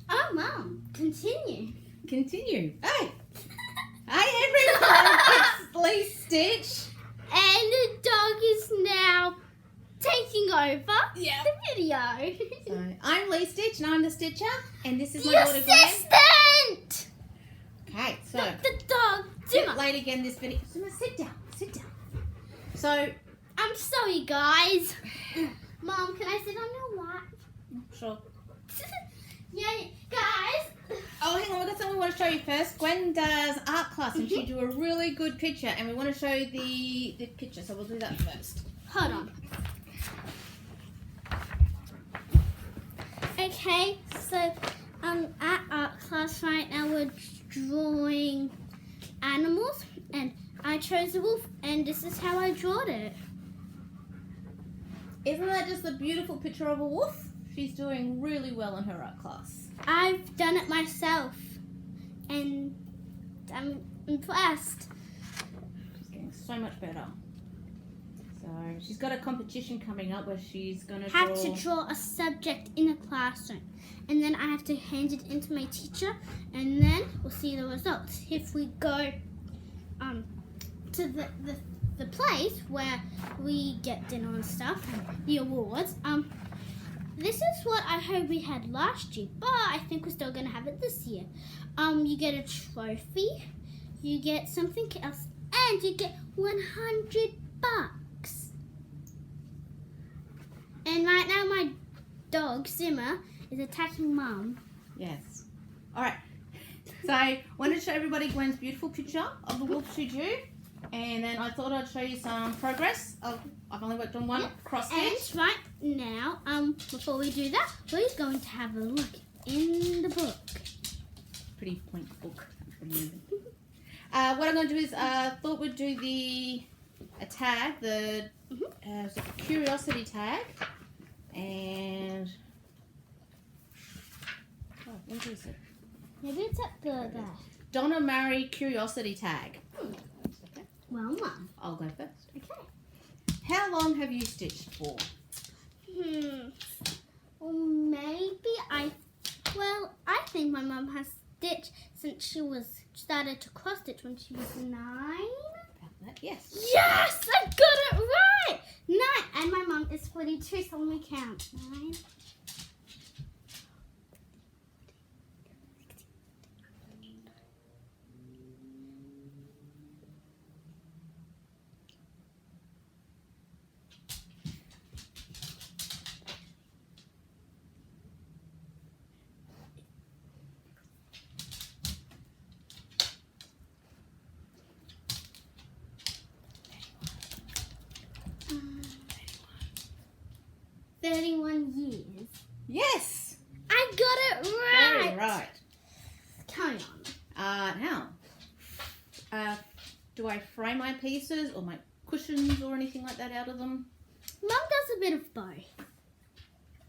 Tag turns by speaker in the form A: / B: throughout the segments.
A: Oh, Mum, continue.
B: Continue. Hey! Hey everyone! It's Lee Stitch.
A: And the dog is now taking over
B: Yeah.
A: the video.
B: So, I'm Lee Stitch and I'm the Stitcher, and this is my
A: The
B: daughter Gwen.
A: assistant!
B: Okay, so
A: The dog.
B: bit
A: Zimmer.
B: late again this video. Zimmer, sit down. Sit down. So,
A: I'm sorry, guys. Mom, can I sit on your lap?
B: sure.
A: Yeah, guys.
B: Oh, hang on, we've got something we want to show you first. Gwen does art class and she drew a really good picture, and we want to show you the picture, so we'll do that first.
A: Hold on. Okay, so at art class right now we're drawing animals, and I chose a wolf, and this is how I drawed it.
B: Isn't that just a beautiful picture of a wolf? She's doing really well in her art class.
A: I've done it myself, and I'm impressed.
B: She's getting so much better. So she's got a competition coming up where she's going to
A: Have to draw a subject in a classroom, and then I have to hand it in to my teacher, and then we'll see the results. If we go to the place where we get dinner and stuff, the awards, this is what I heard we had last year, but I think we're still gonna have it this year. You get a trophy, you get something else, and you get $100. And right now my dog, Zimmer, is attacking Mum.
B: Yes. Alright. So I wanted to show everybody Gwen's beautiful picture of the wolf she drew. And then I thought I'd show you some progress. I've only worked on one cross stitch.
A: And right now, before we do that, we're going to have a look in the book.
B: Pretty point book. What I'm going to do is thought we'd do a tag, the curiosity tag. And what is it?
A: Maybe it's at the
B: Donna Murray curiosity tag.
A: Well, Mum.
B: I'll go first.
A: Okay.
B: How long have you stitched for?
A: Well, maybe I think my mum has stitched since she started to cross stitch when she was 9.
B: About that, yes.
A: Yes, I got it right. 9, and my mum is 42. So let me count. 9. $31 years.
B: Yes.
A: I got it right.
B: Very right.
A: Carry on.
B: Now, do I frame my pieces or make cushions or anything like that out of them?
A: Mum does a bit of both.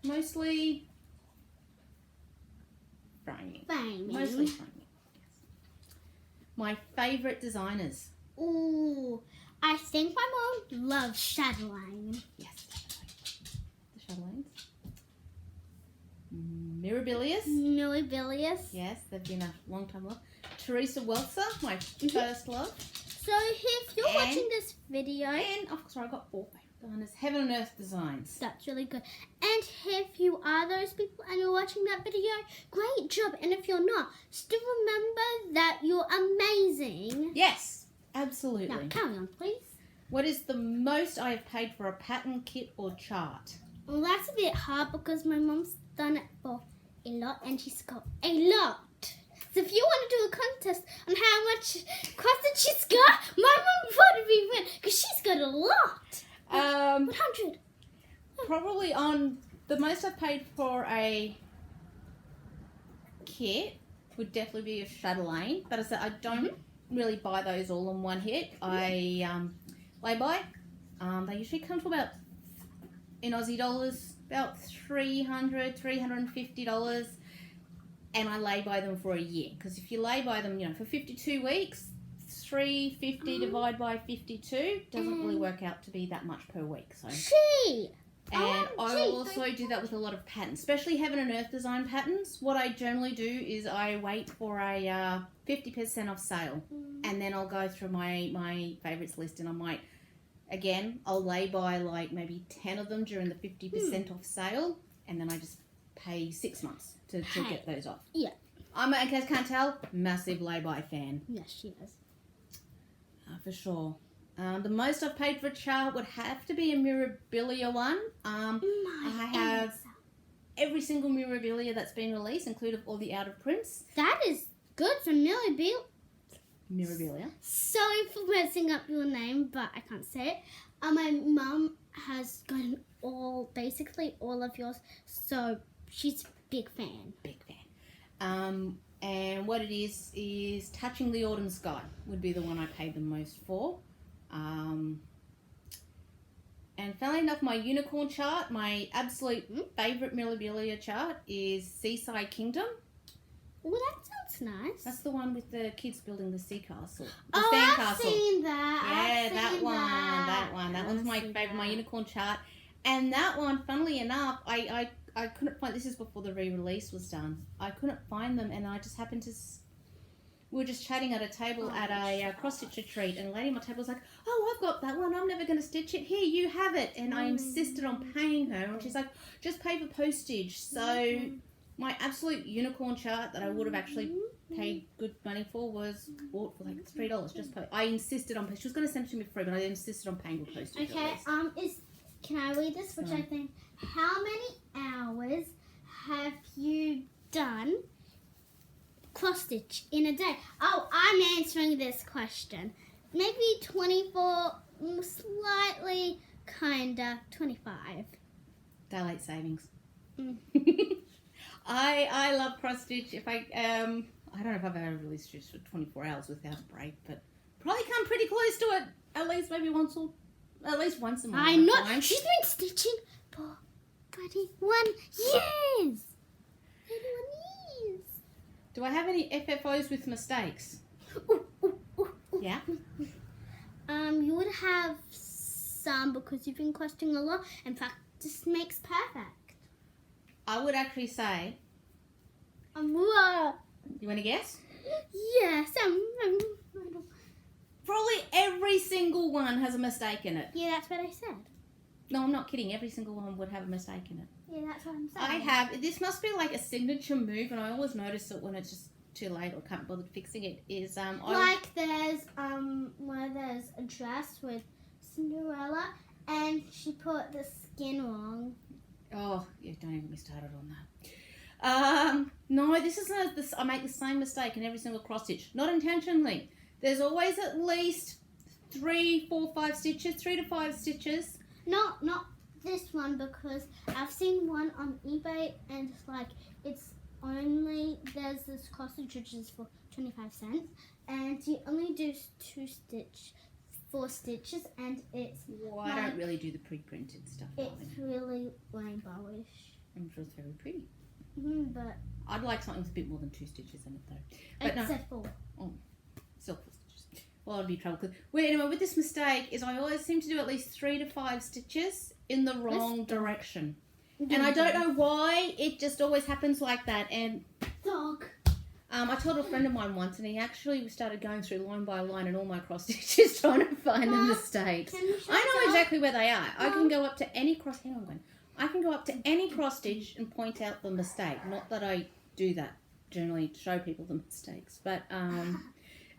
B: Mostly framing. Mostly framing. Yes. My favourite designers.
A: Ooh, I think my mom loves Chatelaine.
B: Yes. The Chatelaines. Mirabilis. Yes, they've been a long time love. Teresa Welser, my first love.
A: So if you're watching this video,
B: And, sorry, I got 4 favourite designers. Heaven and Earth Designs.
A: that's really good. And if you are those people and you're watching that video, great job. And if you're not, still remember that you're amazing.
B: Yes, absolutely.
A: Now carry on, please.
B: What is the most I have paid for a pattern, kit or chart?
A: Well, that's a bit hard because my mom's done it for a lot and she's got a lot. So if you want to do a contest on how much crossing she's got, my mom would probably win because she's got a lot. 100.
B: Probably on the most I've paid for a kit would definitely be a Chatelaine. But I said I don't really buy those all in one hit. I lay by. They usually come to about, in Aussie dollars, about $300, $350. And I lay by them for a year. Because if you lay by them, for 52 weeks, $350 divided by 52 doesn't really work out to be that much per week. So
A: Gee,
B: And
A: Oh,
B: I
A: gee,
B: also do that with a lot of patterns, especially heaven and earth design patterns. What I generally do is I wait for a 50% off sale, and then I'll go through my favourites list, and I might, again, I'll lay by like maybe 10 of them during the 50% off sale, and then I just pay 6 months to get those off.
A: Yeah.
B: I'm, in case you can't tell, massive lay-by fan.
A: Yes, she is.
B: For sure. The most I've paid for a chart would have to be a Mirabilia one. I have every single Mirabilia that's been released, including all the out of prints.
A: That is good for Mirabilia. Sorry for messing up your name, but I can't say it. My mum has gotten basically all of yours, so she's a big fan.
B: Big fan. And what it is Touching the Autumn Sky would be the one I paid the most for. And funnily enough, my unicorn chart, my absolute favourite Mirabilia chart is Seaside Kingdom.
A: Oh, that sounds nice.
B: That's the one with the kids building the sea castle.
A: I've seen that.
B: Yeah, that one. That one's my favourite, my unicorn chart. And that one, funnily enough, I couldn't find, this is before the re-release was done. I couldn't find them, and I just happened to, we were just chatting at a table at a cross-stitch retreat, and a lady at my table was like, oh, I've got that one, I'm never going to stitch it. Here, you have it. And I insisted on paying her, and she's like, just pay for postage. So my absolute unicorn chart that I would have actually paid good money for was bought for like $3. Just I insisted on, she was going to send it to me free, but I insisted on paying for postage.
A: Okay, can I read this? Which I think, how many hours have you done cross stitch in a day? Oh, I'm answering this question. Maybe 24, slightly, kinda 25.
B: Daylight savings. I love cross stitch. If I don't know if I've ever really stitched for 24 hours without a break, but probably come pretty close to it. At least once a month.
A: I know. She's been stitching for 21 years. 21 years.
B: Do I have any FFOs with mistakes? Yeah.
A: You would have some because you've been questioning a lot, and practice makes perfect.
B: I would actually say.
A: Whoa.
B: You want to guess?
A: Yes.
B: Probably every single one has a mistake in it.
A: Yeah, that's what I said.
B: No, I'm not kidding. Every single one would have a mistake in it.
A: Yeah, that's what I'm saying.
B: This must be like a signature move, and I always notice it when it's just too late or can't bother fixing it. There's where there's a dress with Cinderella, and she put the skin wrong. Oh, yeah, don't even get me started on that. No, this is I make the same mistake in every single cross stitch. Not intentionally. There's always at least 3 to 5 stitches.
A: Not this one, because I've seen one on eBay, and there's this cross stitch which is for 25 cents, and you only do 4 stitches, and it's.
B: Well, I don't really do the pre-printed stuff.
A: It's really rainbowish.
B: I'm sure it's very pretty.
A: But
B: I'd like something with a bit more than 2 stitches in it, though. But
A: except 4.
B: Oh, still 4 stitches. Well, I'd be trouble. Anyway, with this mistake, is I always seem to do at least 3 to 5 stitches in the wrong direction. And I don't know why, it just always happens like that. And
A: dog.
B: I told a friend of mine once, and he actually started going through line by line and all my cross stitches trying to find the mistakes. I know exactly where they are. I can go up to any cross. Hang on, Gwen. I can go up to any cross stitch and point out the mistake. Not that I do that generally to show people the mistakes, but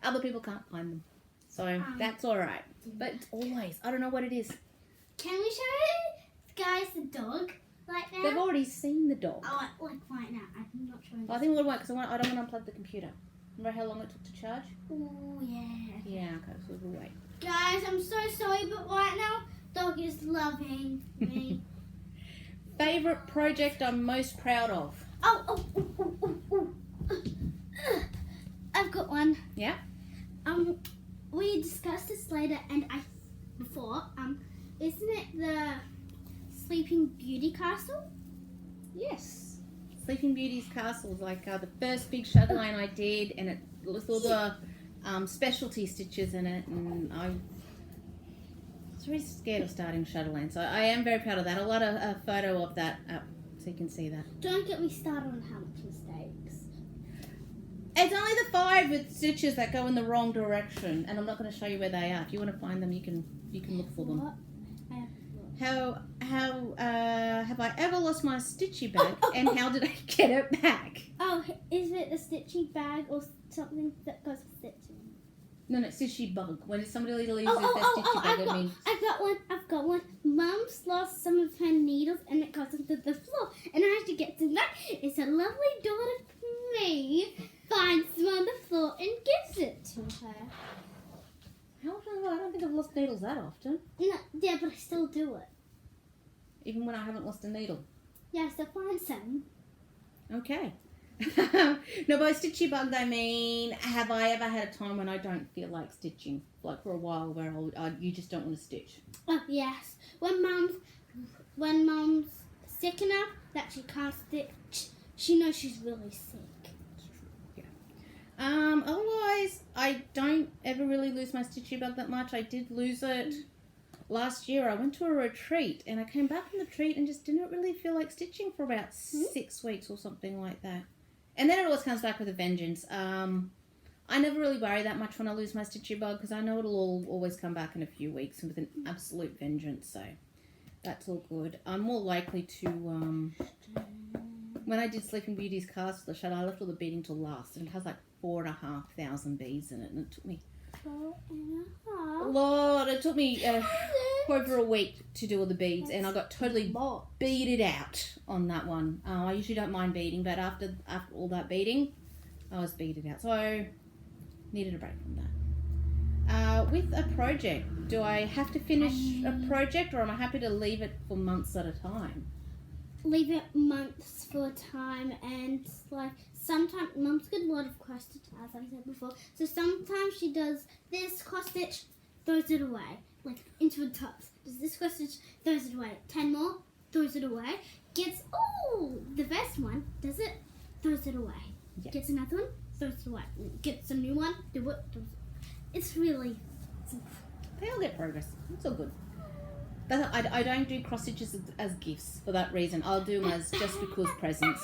B: other people can't find them, so that's all right. But it's always, I don't know what it is.
A: Can we show guys the dog? Right now?
B: They've already seen the dog.
A: Oh, like right now. I'm not showing.
B: I think it would work because I don't want to unplug the computer. Remember how long it took to charge?
A: Oh, yeah.
B: Yeah, okay, so we'll wait.
A: Guys, I'm so sorry, but right now, dog is loving me.
B: Favourite project I'm most proud of?
A: Oh. I've got one.
B: Yeah?
A: We discussed this later, and before, isn't it the Sleeping Beauty castle?
B: Yes. Sleeping Beauty's castle is like the first big shuttle line I did, and it with all the specialty stitches in it, and was really scared of starting Shadowland, so I am very proud of that. I'll add a photo of that up so you can see that.
A: Don't get me started on how much mistakes.
B: It's only the 5 with stitches that go in the wrong direction, and I'm not going to show you where they are. If you want to find them, you can look for them.
A: What?
B: How have I ever lost my stitchy bag, and how did I get it back?
A: Oh, is it a stitchy bag or something that goes with stitching?
B: No, stitchy bug. When somebody loses their stitchy bag, it means...
A: I've got one. Mum's lost some of her needles and it goes onto the floor. And I have to get to that. It's a lovely daughter for me. Finds them on the floor and gives it to her.
B: How often? I don't think I've lost needles that often.
A: No, yeah, but I still do it.
B: Even when I haven't lost a needle.
A: Yeah, I still find some.
B: Okay. No, by stitchy bug, I mean, have I ever had a time when I don't feel like stitching? Like for a while where you just don't want to stitch?
A: Oh, yes. When Mum's sick enough that she can't stitch, she knows she's really sick.
B: Yeah. Otherwise, I don't ever really lose my stitchy bug that much. I did lose it last year. I went to a retreat and I came back from the retreat and just didn't really feel like stitching for about 6 weeks or something like that. And then it always comes back with a vengeance. I never really worry that much when I lose my stitchy bug because I know it'll always come back in a few weeks with an absolute vengeance. So that's all good. I'm more likely to... when I did Sleeping Beauty's Castle Shadow, I left all the beading till last. And it has like 4,500 beads in it. And it took me...
A: 4.5?
B: Lord, it took me over a week to do all the beads, and I got totally beaded out on that one. I usually don't mind beading, but after all that beading, I was beaded out, so I needed a break from that. With a project, do I have to finish a project, or am I happy to leave it for months at a time?
A: Leave it months for a time, and like sometimes Mum's got a lot of cross stitch, as I said before. So sometimes she does this cross stitch, throws it away, like into the tops. Does this cross stitch, throws it away. 10 more, throws it away. Gets the best one, does it, throws it away.
B: Yeah.
A: Gets another one, throws it away. Gets a new one, do it. It's really.
B: They all get progress. It's all good. But I don't do cross stitches as gifts for that reason. I'll do them as just because presents.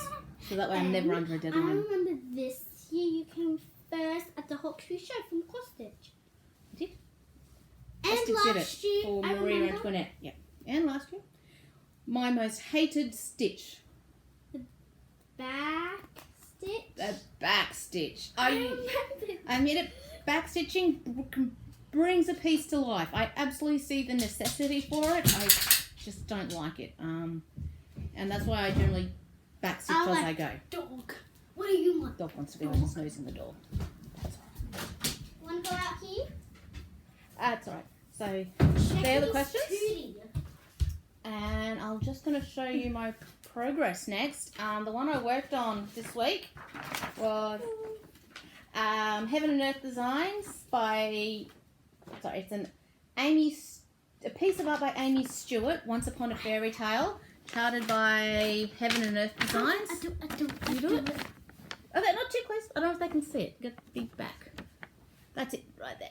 B: So that way I'm never under a
A: I
B: deadline.
A: remember this year you came first at the Hawkesbury show from cross stitch.
B: I did.
A: And last year,
B: for
A: I
B: Maria
A: remember
B: Antoinette. Yeah. And last year, my most hated stitch.
A: back stitch.
B: The back stitch.
A: I remember.
B: I admit it. Back stitching brings a piece to life. I absolutely see the necessity for it. I just don't like it. And that's why I generally back stitch as I go.
A: Dog. What do you want?
B: Dog wants to go and his nose in the door.
A: Want to go out here?
B: That's alright. So
A: Check
B: they're the
A: his
B: questions.
A: tootie.
B: And I'm just going to show you my progress next. The one I worked on this week was Heaven and Earth Designs by, it's a piece of art by Amy Stewart, Once Upon a Fairy Tale, charted by Heaven and Earth Designs.
A: I
B: You do it? Oh, they're not too close. I don't know if they can see it. Get the big back. That's it, right there.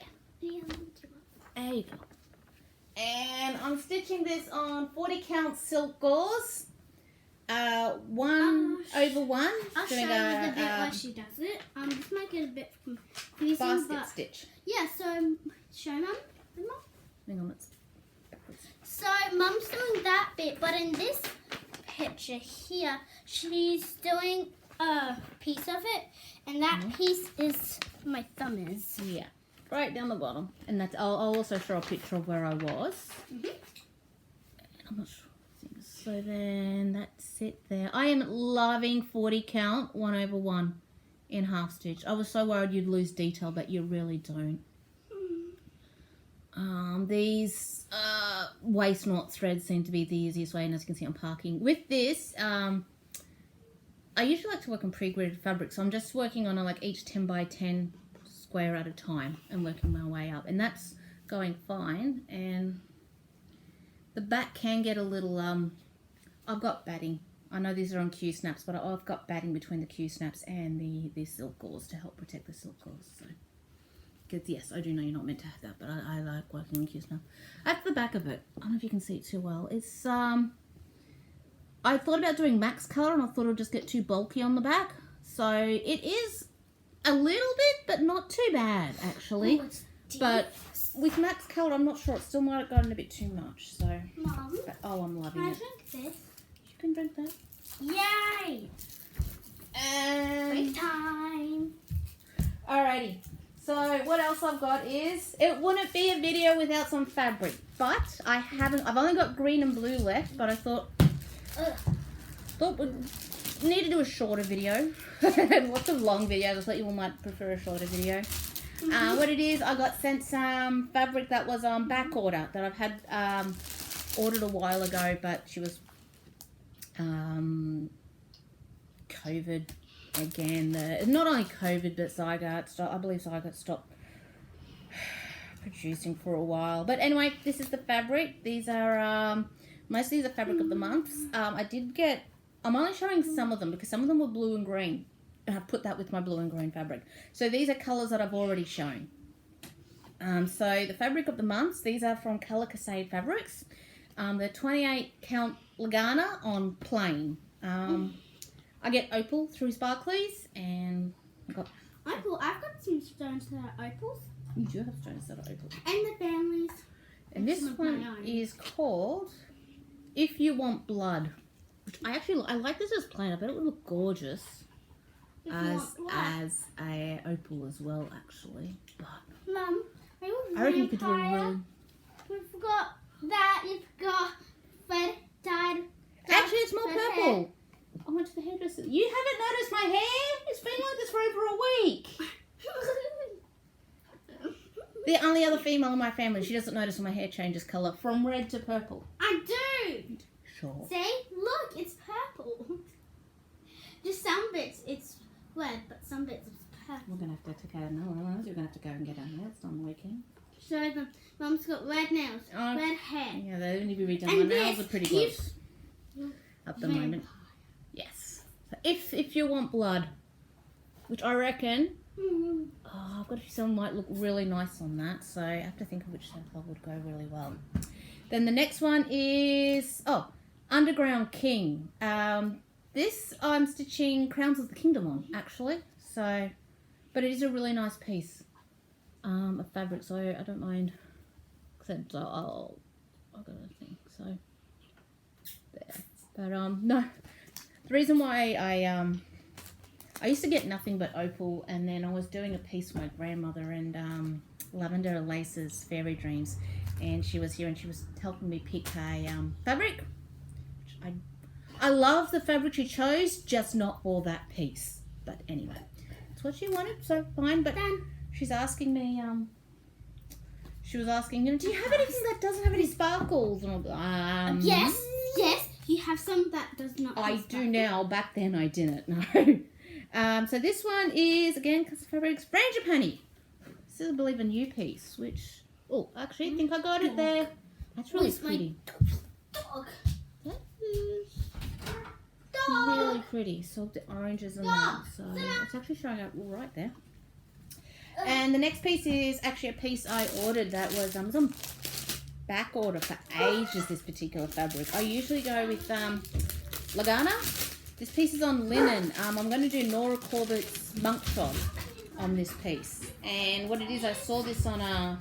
B: There you go. And I'm stitching this on 40 count silk gauze. 1/1.
A: I'll show you the bit where she does it. This might get a bit confusing,
B: basket
A: but
B: stitch.
A: yeah. So show Mum.
B: Hang on, it's backwards.
A: So Mum's doing that bit, but in this picture here, she's doing a piece of it, and that piece is my thumb is.
B: Yeah, right down the bottom. And that's. I'll also show a picture of where I was. I'm not sure. So then that's it there. I am loving 40 count 1/1 in half stitch. I was so worried you'd lose detail, but you really don't. These waist knot threads seem to be the easiest way, and as you can see I'm parking. With this, I usually like to work on pre-gridded fabric, so I'm just working on like each 10 by 10 square at a time and working my way up, and that's going fine. And the back can get a little, I've got batting. I know these are on Q snaps, but I've got batting between the Q snaps and the silk gauze to help protect the silk gauze. So Because yes, I do know you're not meant to have that, but I like working on cute stuff. That's the back of it. I don't know if you can see it too well. It's I thought about doing max color, and I thought it would just get too bulky on the back. So it is a little bit, but not too bad actually.
A: Oh,
B: but with max color, I'm not sure. It still might have gotten a bit too much. So,
A: Mum,
B: but, oh, I'm loving
A: can I
B: it.
A: drink this?
B: You can drink that.
A: Yay! Break
B: And
A: time.
B: alrighty. So what else I've got is, it wouldn't be a video without some fabric, but I've only got green and blue left, but I thought we need to do a shorter video. Lots of long videos. I thought you all might prefer a shorter video. What it is, I got sent some fabric that was on back order that I've had ordered a while ago, but she was COVID again. Not only COVID, but Zygarde. I believe Zygarde stopped producing for a while. But anyway, this is the fabric. These are most of these are fabric of the months. I'm only showing some of them because some of them were blue and green. And I've put that with my blue and green fabric. So these are colours that I've already shown. So the fabric of the months, these are from Colour Cascade Fabrics. They're 28 count Lagana on plain. I get opal through Sparklies, and
A: Opal, I've got some stones that are opals.
B: you do have stones that are opal.
A: And the families.
B: And this one is called If You Want Blood. Which I like this as plain. I bet it would look gorgeous as a opal as well, actually. But
A: Mum, are you a
B: I reckon you could do a
A: vampire?
B: really...
A: You've got that. You've got red dyed.
B: Actually, it's more
A: red hair.
B: purple. I went to the hairdresser. You haven't noticed my hair? It's been like this for over a week. The only other female in my family, she doesn't notice when my hair changes colour from red to purple.
A: I do.
B: Sure.
A: See? Look, it's purple. Just some bits it's red, but some bits it's purple.
B: We're going to have to take out another one. We're going to have to go and get our nails done the weekend.
A: Show them. Mum's got red nails, red hair.
B: Yeah, they need to be redone.
A: And
B: My nails
A: this,
B: are pretty close at the moment. Yes. So if you want blood, which I reckon, I've got a few some might look really nice on that, so I have to think of which sample would go really well. Then the next one is Underground King. This I'm stitching Crowns of the Kingdom on, actually. So, but it is a really nice piece of fabric, so I don't mind. Except I've got to think. So there. But no. The reason why I used to get nothing but opal, and then I was doing a piece with my grandmother and Lavender Lace's Fairy Dreams, and she was here and she was helping me pick a fabric. Which I love the fabric she chose, just not for that piece. But anyway, it's what she wanted, so fine. But she's asking me, she was asking, do you have anything that doesn't have any sparkles? And I'm like,
A: Yes, you have some that does not.
B: I
A: have
B: do
A: sparkles.
B: now. Back then I didn't. No. So this one is again Custom Fabrics Frangipani. This is, I believe, a new piece. Which actually, I think I got it there. That's really
A: Where's my
B: pretty.
A: dog?
B: That is
A: Dog.
B: really pretty. So the oranges and that. So it's actually showing up right there. And the next piece is actually a piece I ordered that was on back order for ages. This particular fabric. I usually go with Lagana. This piece is on linen. I'm going to do Nora Corbett's Monk Shot on this piece. And what it is, I saw this on a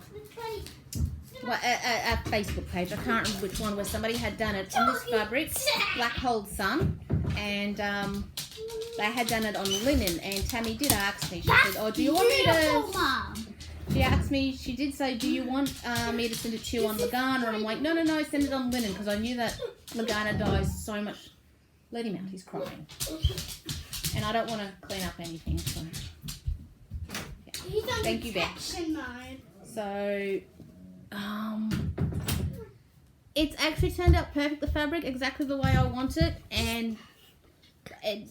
B: Facebook page. I can't remember which one, where somebody had done it on this fabric, Black Hole Sun, and they had done it on linen. And Tammy did ask me. She said, "Oh, do you want me to?"
A: Mom.
B: She asked me. She did say, "Do you want me to send it to you on Lagana?" And I'm like, "No, send it on linen," because I knew that Lagana dyes so much. Let him out. He's crying, and I don't want to clean up anything. So,
A: He's on
B: thank you, Beck.
A: protection mode.
B: So, it's actually turned out perfect. The fabric exactly the way I want it, and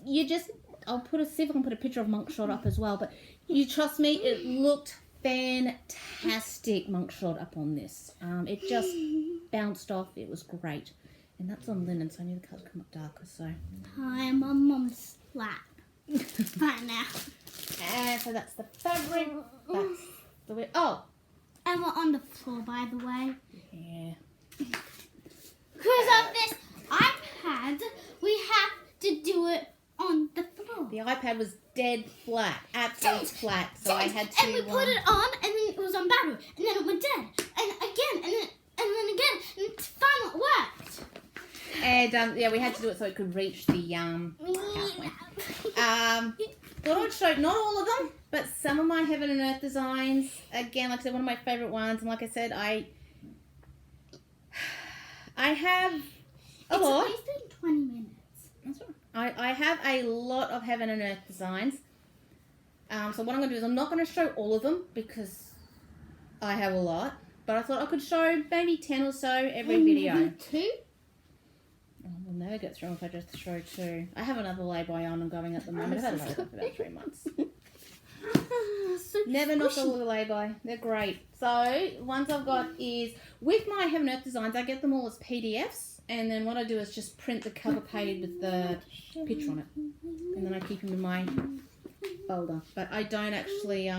B: you just. I'll see if I can put a picture of Monk Shot up as well. But you trust me, it looked fantastic. Monk Shot up on this. It just bounced off. It was great. And that's on linen, so I need the colour to come up darker. So
A: I'm on Mum's lap right now.
B: And so that's the fabric. That's Oh,
A: And we're on the floor, by the way.
B: yeah.
A: Because of this iPad, we have to do it on the floor.
B: The iPad was dead flat, absolutely flat. So I had to.
A: And we put it on, and then it was on battery, and then it went dead, and again, and then again, and finally it worked.
B: And yeah, we had to do it so it could reach the PowerPoint. Thought I'd show not all of them, but some of my Heaven and Earth designs. Again, like I said, one of my favourite ones, and like I said, I have a lot.
A: It's been 20 minutes.
B: That's right. I have a lot of Heaven and Earth designs. So what I'm going to do is I'm not going to show all of them because I have a lot. But I thought I could show maybe 10 or so every video.
A: 2?
B: Oh, we'll never get through if I just show 2. I have another lay-by on and going at the moment. I've had it for about 3 months.
A: So
B: Never knock all the lay-by. They're great. So ones I've got is with my Heaven and Earth designs, I get them all as PDFs. And then what I do is just print the cover page with the picture on it. And then I keep them in my folder. But I don't actually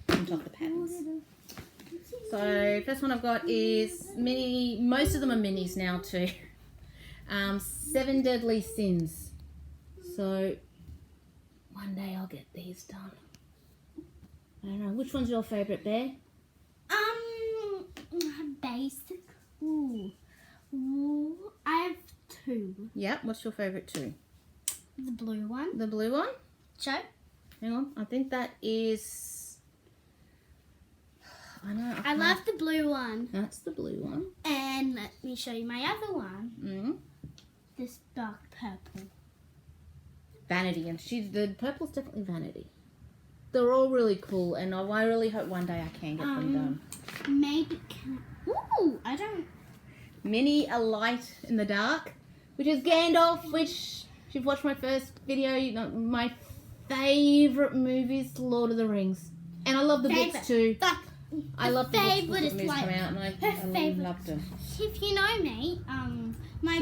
B: print off the patterns. So first one I've got is mini. Most of them are minis now too. 7 Deadly Sins. So one day I'll get these done. I don't know. Which one's your favourite, Bear?
A: Basic. Ooh, I have 2.
B: Yep. What's your favourite 2?
A: The blue one.
B: The blue one?
A: Joe?
B: Hang on. I think that is... I know.
A: I love the blue one.
B: That's the blue one.
A: And let me show you my other one.
B: Mm.
A: This dark purple.
B: Vanity. And the purple's definitely Vanity. They're all really cool, and I really hope one day I can get them done.
A: Maybe can I... Ooh, I don't...
B: Mini A Light in the Dark, which is Gandalf, which, if you've watched my first video, you know, my favourite movies, Lord of the Rings. And I love the books too. I love the books before the movies come out, and I loved them.
A: If you know me, my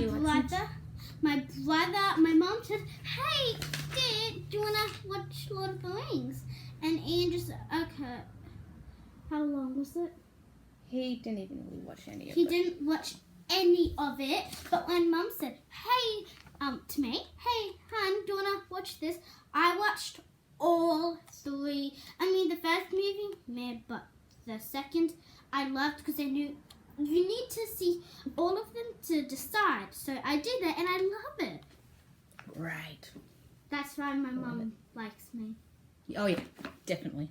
A: mom said, "Hey, Dad, do you wanna watch Lord of the Rings?" And Ian just, okay. How long was it?
B: He didn't even really watch any of it.
A: He didn't watch any of it, but when Mum said, "Hey," to me, "Hey, hon, do you wanna watch this?" I watched all 3. I mean, the first movie, meh, but the second I loved because I knew you need to see all of them to decide. So I did that, and I love it.
B: Right.
A: That's why my mum likes me.
B: Oh yeah, definitely.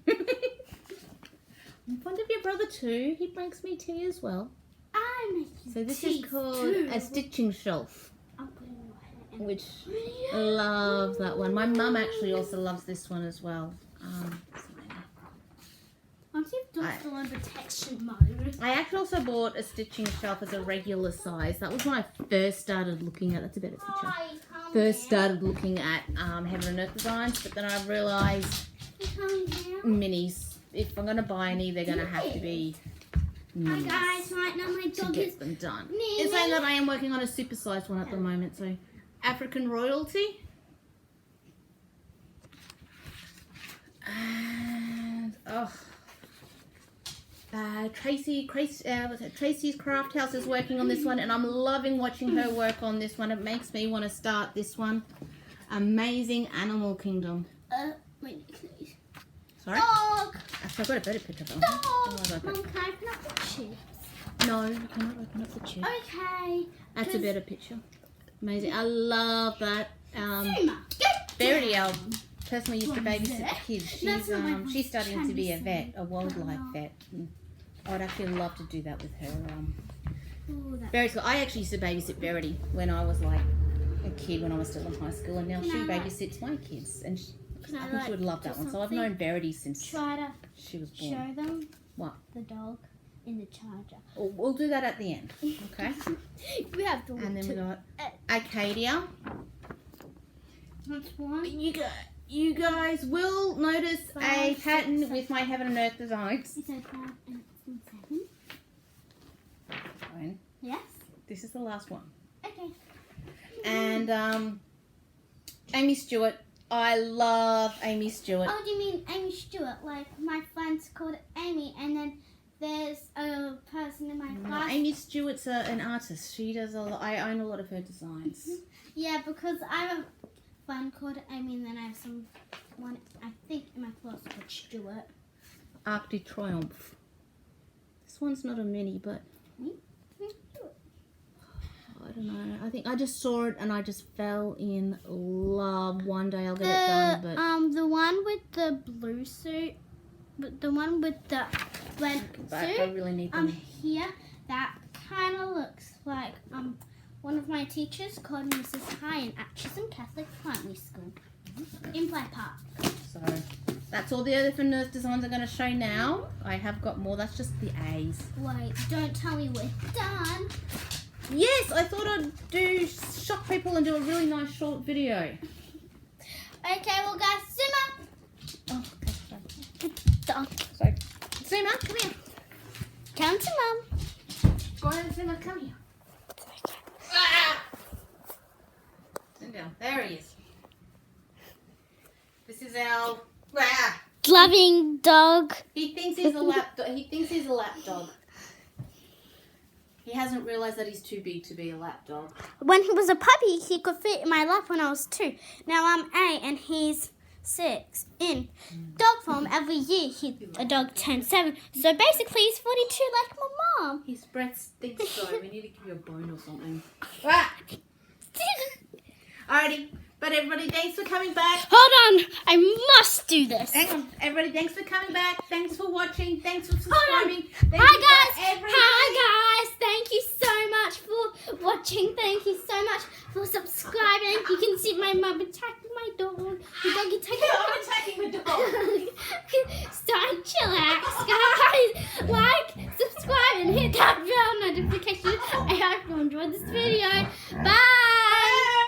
B: I'm fond of your brother too. He makes me tea as well.
A: I make
B: So this
A: tea
B: is called
A: too.
B: a stitching shelf,
A: I'll put it in
B: which I love that one. My mum actually also loves this one as well.
A: Once you've done still in protection mode.
B: I actually also bought a stitching shelf as a regular size. That was when I first started looking at. That's a better picture. Started looking at Heaven and Earth designs, but then I realised minis. If I'm going to buy any, they're going to have to be minis.
A: Hi guys, right now my
B: to
A: dog is
B: get them done. It's saying that I am working on a supersized one at the moment. So African Royalty. And Tracy's Craft House is working on this one, and I'm loving watching her work on this one. It makes me want to start this one. Amazing Animal Kingdom.
A: Wait, please.
B: Sorry?
A: Dog!
B: Actually, I've got a better picture of it.
A: Dog! Mum, can I open up the chips?
B: No, you cannot open up the chip.
A: Okay.
B: That's a better picture. Amazing. I love that.
A: Zuma, get
B: Verity,
A: down.
B: our person we used to babysit the kids. She's studying to be a vet, a wildlife vet. I would actually love to do that with her. Very cool. I actually used to babysit Verity when I was like a kid, when I was still in high school, and now she babysits my kids, and I think she would love that one. So I've known Verity since she was born.
A: Show them
B: What?
A: the dog in the charger.
B: We'll do that at the end. Okay.
A: We have to.
B: And then we got Acadia.
A: That's one.
B: You guys will notice a pattern with my Heaven and Earth designs.
A: Is that 5 and 7?
B: Fine.
A: Yes.
B: This is the last one.
A: Okay.
B: And Amy Stewart, I love Amy Stewart.
A: Oh, do you mean Amy Stewart? Like, my friend's called Amy, and then there's a person in my class.
B: Amy Stewart's an artist. She does I own a lot of her designs.
A: Yeah, because I have a friend called Amy, and then I have someone, I think, in my class called Stewart.
B: Arc de Triomphe. This one's not a mini, but I don't know. I think I just saw it and I just fell in love. One day I'll get it done. But
A: the one with the blue suit, but the one with the red suit.
B: I really need them.
A: Here, that kind of looks like one of my teachers called Mrs. Hyan at Chisholm Catholic Primary School in Play Park.
B: So that's all the other different designs I'm going to show now. I have got more. That's just the A's.
A: Wait, don't tell me we're done.
B: Yes, I thought I'd shock people and do a really nice short video.
A: Okay, well guys, Zuma.
B: Oh, okay.
A: Dog.
B: Sorry. Zuma, come here.
A: Come to Mum.
B: Go on, Zuma, come here. Ah! Sit down. There he is. This is our
A: Loving dog.
B: He thinks he's a lap dog. He thinks he's a lap dog. He hasn't realised that he's too big to be a lap dog.
A: When he was a puppy, he could fit in my lap when I was 2. Now I'm 8 and he's 6. In dog form, every year a dog turns 7. So basically he's 42 like my mom.
B: His breath stinks so we need to give you a bone or something. Ah! Alrighty. But everybody, thanks for coming back.
A: Hold on, I must do this.
B: Hang on. Everybody, thanks for coming back. Thanks for watching. Thanks for subscribing.
A: Hi guys, thank you so much for watching. Thank you so much for subscribing. You can see my mum attacking my dog. The dog
B: attacking the dog.
A: So chillax, guys. Like, subscribe, and hit that bell notification. I hope you enjoyed this video. Bye.